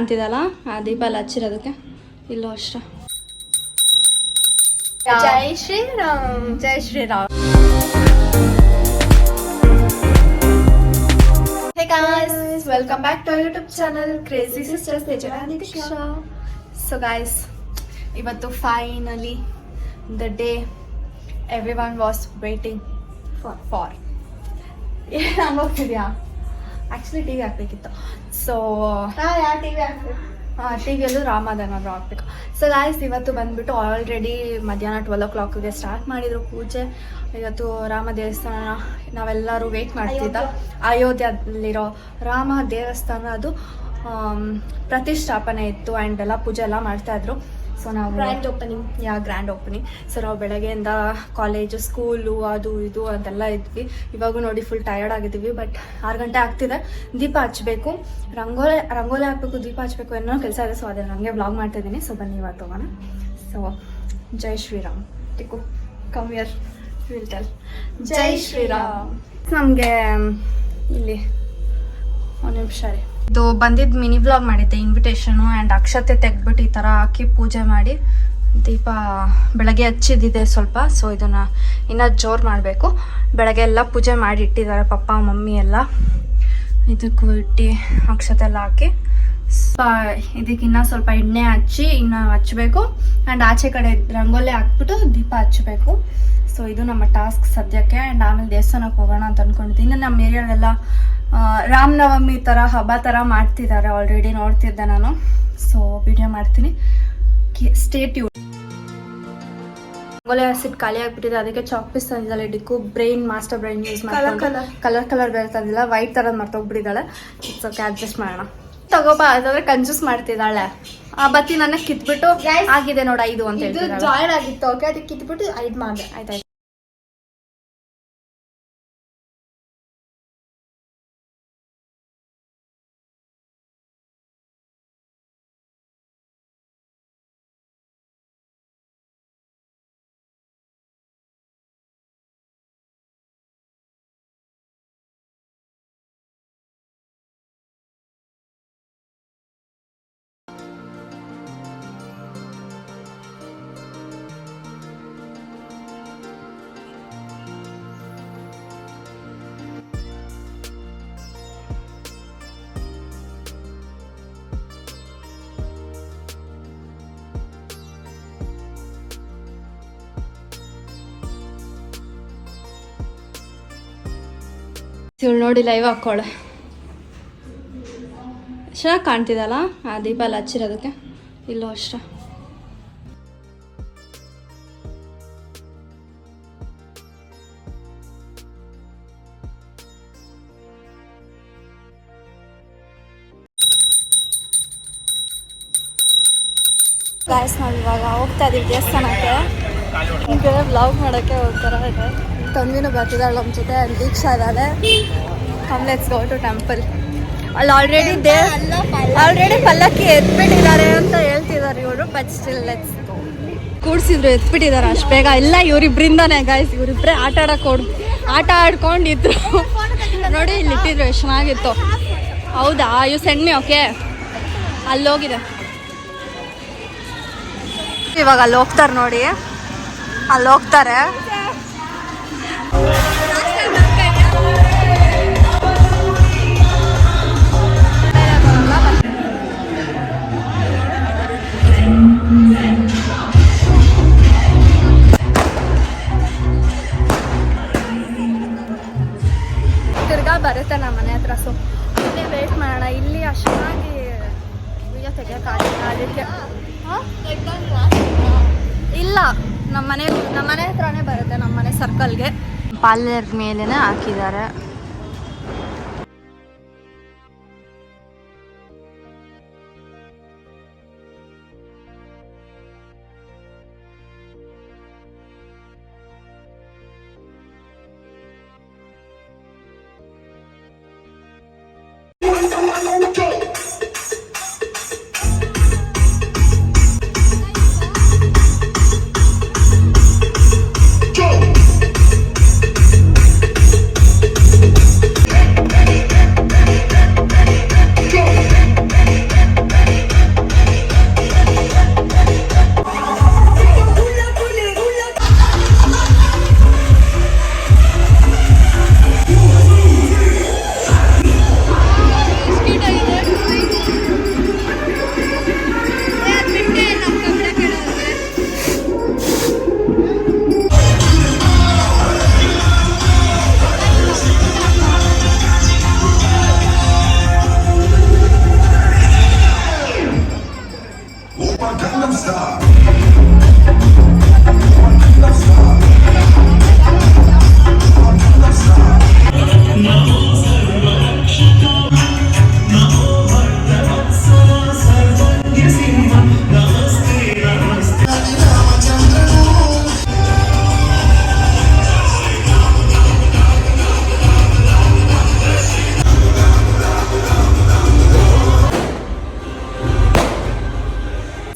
ಕಾಣ್ತಿದಲ್ಲ ಆ ದೀಪ ಎಲ್ಲ ಹಚ್ಚಿರೋದಕ್ಕೆ ಇಲ್ಲೂ ಅಷ್ಟೇ. ಜೈ ಶ್ರೀರಾಮ್. ಜೈ Shriram. Hey guys, welcome back to our YouTube channel Crazy Sisters Tejana and Diksha. So guys, ಇವತ್ತು finally the day everyone was waiting for ಹೋಗ್ತಿದ್ಯಾ? Actually T V ಹಾಕ್ಬೇಕಿತ್ತು. So T ವಿಯಲ್ಲೂ ರಾಮದೇನಾದ್ರು ಹಾಕ್ಬೇಕು. ಸೊ ಗಾಯ್ಸ್, ಇವತ್ತು ಬಂದ್ಬಿಟ್ಟು ಆಲ್ರೆಡಿ ಮಧ್ಯಾಹ್ನ 12 start ಮಾಡಿದ್ರು ಪೂಜೆ. ಇವತ್ತು ರಾಮ ದೇವಸ್ಥಾನ ನಾವೆಲ್ಲರೂ ವೇಟ್ ಮಾಡ್ತಿದ್ದ ಅಯೋಧ್ಯೆಯಲ್ಲಿರೋ ರಾಮ ದೇವಸ್ಥಾನ ಅದು ಪ್ರತಿಷ್ಠಾಪನೆ ಇತ್ತು ಆ್ಯಂಡ್ ಎಲ್ಲ ಪೂಜೆ ಎಲ್ಲ ಮಾಡ್ತಾಯಿದ್ರು. ಸೊ ನಾವು grand opening. Grand opening. So ನಾವು ಬೆಳಗ್ಗೆಯಿಂದ ಕಾಲೇಜು ಸ್ಕೂಲು ಅದು ಇದು ಅಂತೆಲ್ಲ ಇದ್ವಿ. ಇವಾಗೂ ನೋಡಿ ಫುಲ್ ಟಯರ್ಡ್ ಆಗಿದ್ದೀವಿ. ಬಟ್ 6 ಗಂಟೆ ಆಗ್ತಿದೆ. ದೀಪ ಹಚ್ಚಬೇಕು, ರಂಗೋಲಿ ಹಾಕಬೇಕು, ದೀಪ ಹಚ್ಚಬೇಕು ಏನೋ ಕೆಲಸ ಇದೆ. ಸೊ ಅದನ್ನು ನನಗೆ ವ್ಲಾಗ್ ಮಾಡ್ತಾಯಿದ್ದೀನಿ. ಸೊ ಬನ್ನಿ ಇವತ್ತು ಹೋಗೋಣ. So Jai Shriram. Tikku come here, will tell Jai Shriram. ನಮಗೆ ಇಲ್ಲಿ ಒಂದು ನಿಮಿಷ ರೀ, ಇದು ಬಂದಿದ್ದು ಮಿನಿ ವ್ಲಾಗ್ ಮಾಡಿದ್ದೆ ಇನ್ವಿಟೇಷನು ಆ್ಯಂಡ್ ಅಕ್ಷತೆ ತೆಗೆದ್ಬಿಟ್ಟು ಈ ಥರ ಹಾಕಿ ಪೂಜೆ ಮಾಡಿ ದೀಪ ಬೆಳಗ್ಗೆ ಹಚ್ಚಿದ್ದಿದೆ ಸ್ವಲ್ಪ. ಸೊ ಇದನ್ನು ಇನ್ನೂ ಜೋರು ಮಾಡಬೇಕು. ಬೆಳಗ್ಗೆ ಎಲ್ಲ ಪೂಜೆ ಮಾಡಿ ಇಟ್ಟಿದ್ದಾರೆ ಪಪ್ಪ ಮಮ್ಮಿ ಎಲ್ಲ. ಇದಕ್ಕೂ ಇಟ್ಟು ಅಕ್ಷತೆ ಎಲ್ಲ ಹಾಕಿ ಇದಕ್ಕೆ ಇನ್ನೂ ಸ್ವಲ್ಪ ಎಣ್ಣೆ ಹಚ್ಚಿ ಇನ್ನೂ ಹಚ್ಚಬೇಕು ಆ್ಯಂಡ್ ಆಚೆ ಕಡೆ ರಂಗೋಲಿ ಹಾಕ್ಬಿಟ್ಟು ದೀಪ ಹಚ್ಚಬೇಕು. ಸೊ ಇದು ನಮ್ಮ ಟಾಸ್ಕ್ ಸದ್ಯಕ್ಕೆ. ಆ್ಯಂಡ್ ಆಮೇಲೆ ದೇವಸ್ಥಾನಕ್ಕೆ ಹೋಗೋಣ ಅಂತ ಅಂದ್ಕೊಂಡಿದ್ದೀನಿ. ನಮ್ಮ ಏರಿಯಾಲೆಲ್ಲ ರಾಮನವಮಿ ಥರ ಹಬ್ಬ ಥರ ಮಾಡ್ತಿದ್ದಾರೆ ಆಲ್ರೆಡಿ, ನೋಡ್ತಿದ್ದೆ ನಾನು. ಸೊ ವಿಡಿಯೋ ಮಾಡ್ತೀನಿ, ಸ್ಟೇ ಟ್ಯೂನ್. ರಂಗೋಲಿ ಆಸಿಡ್ ಖಾಲಿ ಆಗಿಬಿಟ್ಟಿದೆ, ಅದಕ್ಕೆ ಚಾಕ್ ಪೀಸ್ ತಂದಿದ್ದಾಳೆ Dikku. Brain master brain use ಮಾಡ್ಕೊಂಡು ಕಲರ್ ಬೇರೆ ತಂದಿಲ್ಲ, ವೈಟ್ ಥರದ್ದು ಮರ್ತೋಗ್ಬಿಟ್ಟಿದ್ದಾಳೆ. ಇಟ್ಸ್ ಓಕೆ, ಅಡ್ಜಸ್ಟ್ ಮಾಡೋಣ. ತಗೋಬಾ ಅದಾದ್ರೆ ಕನ್ಫ್ಯೂಸ್ ಮಾಡ್ತಿದ್ದಾಳೆ. ಆ ಬತ್ತಿ ನನ್ನ ಕಿತ್ಬಿಟ್ಟು ಆಗಿದೆ ನೋಡ 5 ಅಂತ ಹೇಳ್ತಿದ್ದಾಳೆ. ಜಾಯಿನ್ ಆಗಿತ್ತು, ಓಕೆ, ಅದಕ್ಕೆ ಕಿತ್ಬಿಟ್ಟು 5 ಮಾಡಿದೆ. ಆಯ್ತಾಯ್ತು. ಇವಳು ನೋಡಿ ಲೈವ್ ಹಾಕ್ಕೊಳ್ಳೆ, ಚೆನ್ನಾಗಿ ಕಾಣ್ತಿದಲ್ಲ ಆ ದೀಪ ಎಲ್ಲ ಹಚ್ಚಿರೋದಕ್ಕೆ. ಇಲ್ಲೂ ಅಷ್ಟೇ. ಗಾಯ್ಸ್, ನಾವು ಇವಾಗ ಹೋಗ್ತಾ ಇದೀವಿ ದೇವಸ್ಥಾನಕ್ಕೆ. ಈಗ ವ್ಲಾಗ್ ಮಾಡೋಕ್ಕೆ ಹೋಗ್ತಾರ ಇದೆ. ತಂದಿನೂ ಬರ್ತಿದ್ದಾಳೆ ನಮ್ಮ ಜೊತೆ, ದೀಕ್ಷಾ ಇದ್ದಾಳೆ. Come let's go to temple. ಅಲ್ಲಿ ಆಲ್ರೆಡಿ ಪಲ್ಲಕ್ಕಿ ಎತ್ಬಿಟ್ಟಿದ್ದಾರೆ ಅಂತ ಹೇಳ್ತಿದ್ದಾರೆ ಇವರು. But still let's go. ಕೂಡ್ಸಿದ್ರು, ಎತ್ಬಿಟ್ಟಿದ್ದಾರೆ ಅಷ್ಟು ಬೇಗ. ಎಲ್ಲ ಇವರಿಬ್ರಿಂದಾನೆ ಗಾಯ್ಸ್, ಇವರಿಬ್ಬರೇ ಆಟ ಆಡ್ಕೊಂಡಿದ್ರು ನೋಡಿ. ಇಲ್ಲಿ ಇಟ್ಟಿದ್ರು, ಎಷ್ಟು ಚೆನ್ನಾಗಿತ್ತು. ಹೌದಾ, ಇವು ಸೆಣ್ಣೆ. ಓಕೆ, ಅಲ್ಲೋಗಿದೆ. ಇವಾಗ ಅಲ್ಲಿ ಹೋಗ್ತಾರೆ ನೋಡಿ, ಅಲ್ಲಿ ಹೋಗ್ತಾರೆ. ತಿರ್ಗಾ ಬರುತ್ತೆ ನಮ್ಮ ಮನೆ ಹತ್ರ. ಸೊ ಅಲ್ಲೇ ವೇಟ್ ಮಾಡೋಣ. ಇಲ್ಲಿ ಅಷ್ಟಾಗಿ ವಿಡಿಯೋ ತೆಗಿಯೋಕ್ಕಾಗಿಲ್ಲ, ಅದಕ್ಕೆ ಇಲ್ಲ. ನಮ್ಮ ಮನೆ ಹತ್ರನೇ ಬರುತ್ತೆ, ನಮ್ಮ ಮನೆ ಸರ್ಕಲ್ಗೆ. ಪಾರ್ಲರ್ ಮೇಲೆನೇ ಹಾಕಿದ್ದಾರೆ.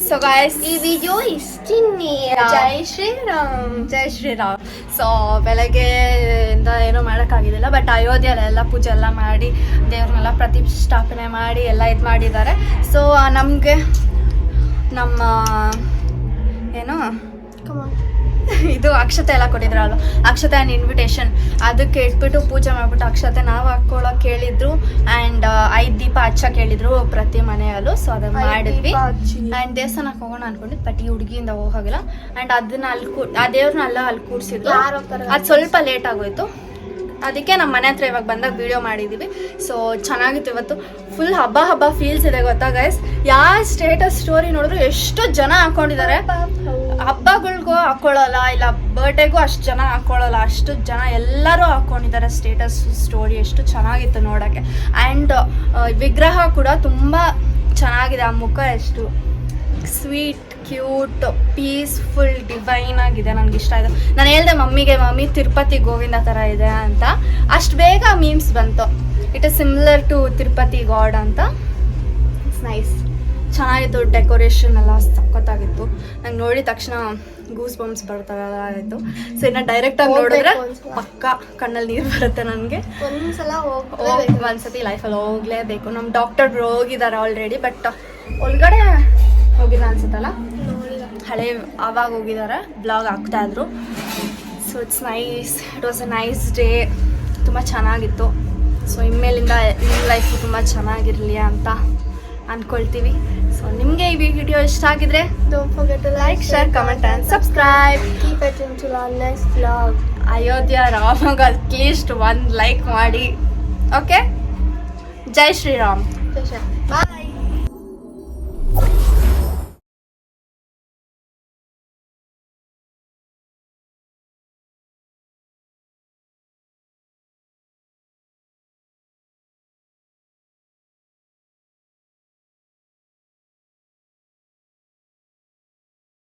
ಸೊ ಗಾಯ್ಸ್ ಈ ವಿಡಿಯೋ ಇಷ್ಟಿನ್ನಿ ಜೈ ಶ್ರೀರಾಮ್ ಜೈ ಶ್ರೀರಾಮ್. ಸೊ ಬೆಳಗ್ಗೆಯಿಂದ ಏನೂ ಮಾಡೋಕ್ಕಾಗಿದ್ದಿಲ್ಲ, ಬಟ್ ಅಯೋಧ್ಯೆಯಲ್ಲೆಲ್ಲ ಪೂಜೆ ಎಲ್ಲ ಮಾಡಿ ದೇವ್ರನ್ನೆಲ್ಲ ಪ್ರತಿಷ್ಠಾಪನೆ ಮಾಡಿ ಎಲ್ಲ ಇದು ಮಾಡಿದ್ದಾರೆ. ಸೊ ನಮಗೆ ನಮ್ಮ ಏನು ಇದು ಅಕ್ಷತೆ ಎಲ್ಲ ಕೊಟ್ಟಿದ್ರಲ್ಲ, ಅಕ್ಷತೆ ಆ್ಯಂಡ್ ಇನ್ವಿಟೇಷನ್ ಅದಕ್ಕೆ ಇಟ್ಬಿಟ್ಟು ಪೂಜೆ ಮಾಡಿಬಿಟ್ಟು ಅಕ್ಷತೆ ನಾವು ಹಾಕ್ಕೊಳ್ಳೋಕೆ ಕೇಳಿದ್ರು ಆ್ಯಂಡ್ 5 ದೀಪ ಹಚ್ಚಕ್ಕೆ ಹೇಳಿದ್ರು ಪ್ರತಿ ಮನೆಯಲ್ಲೂ. ಸೊ ಅದನ್ನು ಮಾಡಿದ್ವಿ ಆ್ಯಂಡ್ ದೇವಸ್ಥಾನಕ್ಕೆ ಹೋಗೋಣ ಅನ್ಕೊಂಡಿದ್ದು, ಬಟ್ ಈ ಹುಡುಗಿಯಿಂದ ಹೋಗಿಲ್ಲ. ಆ್ಯಂಡ್ ಅದನ್ನ ಆ ದೇವ್ರನ್ನೆಲ್ಲ ಅಲ್ಲಿ ಕೂರಿಸಿದ್ರು. ಅದು ಸ್ವಲ್ಪ ಲೇಟ್ ಆಗೋಯ್ತು, ಅದಕ್ಕೆ ನಮ್ಮ ಮನೆ ಹತ್ರ ಇವಾಗ ಬಂದಾಗ ವಿಡಿಯೋ ಮಾಡಿದ್ದೀವಿ. ಸೊ ಚೆನ್ನಾಗಿತ್ತು. ಇವತ್ತು ಫುಲ್ ಹಬ್ಬ ಫೀಲ್ಸ್ ಇದೆ ಗೊತ್ತಾ ಗೈಸ್. ಯಾವ ಸ್ಟೇಟಸ್ ಸ್ಟೋರಿ ನೋಡಿದ್ರು ಎಷ್ಟು ಜನ ಹಾಕೊಂಡಿದ್ದಾರೆ. ಹಬ್ಬಗಳಿಗೂ ಹಾಕೊಳ್ಳಲ್ಲ, ಇಲ್ಲ ಬರ್ಡೇಗೂ ಅಷ್ಟು ಜನ ಹಾಕೊಳ್ಳಲ್ಲ, ಅಷ್ಟು ಜನ ಎಲ್ಲರೂ ಹಾಕೊಂಡಿದ್ದಾರೆ ಸ್ಟೇಟಸ್ ಸ್ಟೋರಿ. ಎಷ್ಟು ಚೆನ್ನಾಗಿತ್ತು ನೋಡೋಕ್ಕೆ. ಆ್ಯಂಡ್ ವಿಗ್ರಹ ಕೂಡ ತುಂಬ ಚೆನ್ನಾಗಿದೆ. ಆ ಮುಖ ಎಷ್ಟು ಸ್ವೀಟ್, ಕ್ಯೂಟ್, ಪೀಸ್ಫುಲ್, ಡಿವೈನ್ ಆಗಿದೆ. ನನಗೆ ಇಷ್ಟ ಆಯಿತು. ನಾನು ಹೇಳ್ದೆ ಮಮ್ಮಿ ತಿರುಪತಿ ಗೋವಿಂದ ಥರ ಇದೆ ಅಂತ. ಅಷ್ಟು ಬೇಗ ಮೀಮ್ಸ್ ಬಂತು, it is similar to Tirupati god ಅಂತ. ಇಟ್ಸ್ ನೈಸ್, ಚೆನ್ನಾಗಿತ್ತು. ಡೆಕೋರೇಷನ್ ಎಲ್ಲ ಸಖತ್ತಾಗಿತ್ತು. ನಂಗೆ ನೋಡಿದ ತಕ್ಷಣ ಗೂಸ್ ಬಂಪ್ಸ್ ಬರ್ತಾವೆ ಆಯಿತು. ಸೊ ಇನ್ನು ಡೈರೆಕ್ಟಾಗಿ ನೋಡಿದ್ರೆ ಪಕ್ಕ ಕಣ್ಣಲ್ಲಿ ನೀರು ಬರುತ್ತೆ ನನಗೆ. ಒಂದ್ಸತಿ ಲೈಫಲ್ಲಿ ಹೋಗಲೇಬೇಕು. ನಮ್ಮ ಡಾಕ್ಟರ್ ಹೋಗಿದ್ದಾರೆ ಆಲ್ರೆಡಿ, ಬಟ್ ಒಳಗಡೆ ಹೋಗಿಲ್ಲ ಅನ್ಸುತ್ತಲ್ಲ, ಹಳೆ ಆವಾಗ ಹೋಗಿದ್ದಾರೆ, ಬ್ಲಾಗ್ ಹಾಕ್ತಾಯಿದ್ರು. So it's nice, it was a nice day. ತುಂಬ ಚೆನ್ನಾಗಿತ್ತು. ಸೊ ಇನ್ಮೇಲಿಂದ ಈ ಲೈಫು ತುಂಬ ಚೆನ್ನಾಗಿರಲಿ ಅಂತ ಅಂದ್ಕೊಳ್ತೀವಿ. ಸೊ ನಿಮಗೆ ಈ ವಿಡಿಯೋ ಇಷ್ಟ ಆಗಿದ್ರೆ Don't forget to like, share, comment and subscribe. Keep it into our next vlog. Ayodhya ರಾಮಗ ಅಟ್ಲೀಸ್ಟ್ 1 ಲೈಕ್ ಮಾಡಿ. ಓಕೆ, ಜೈ ಶ್ರೀರಾಮ್. Bye.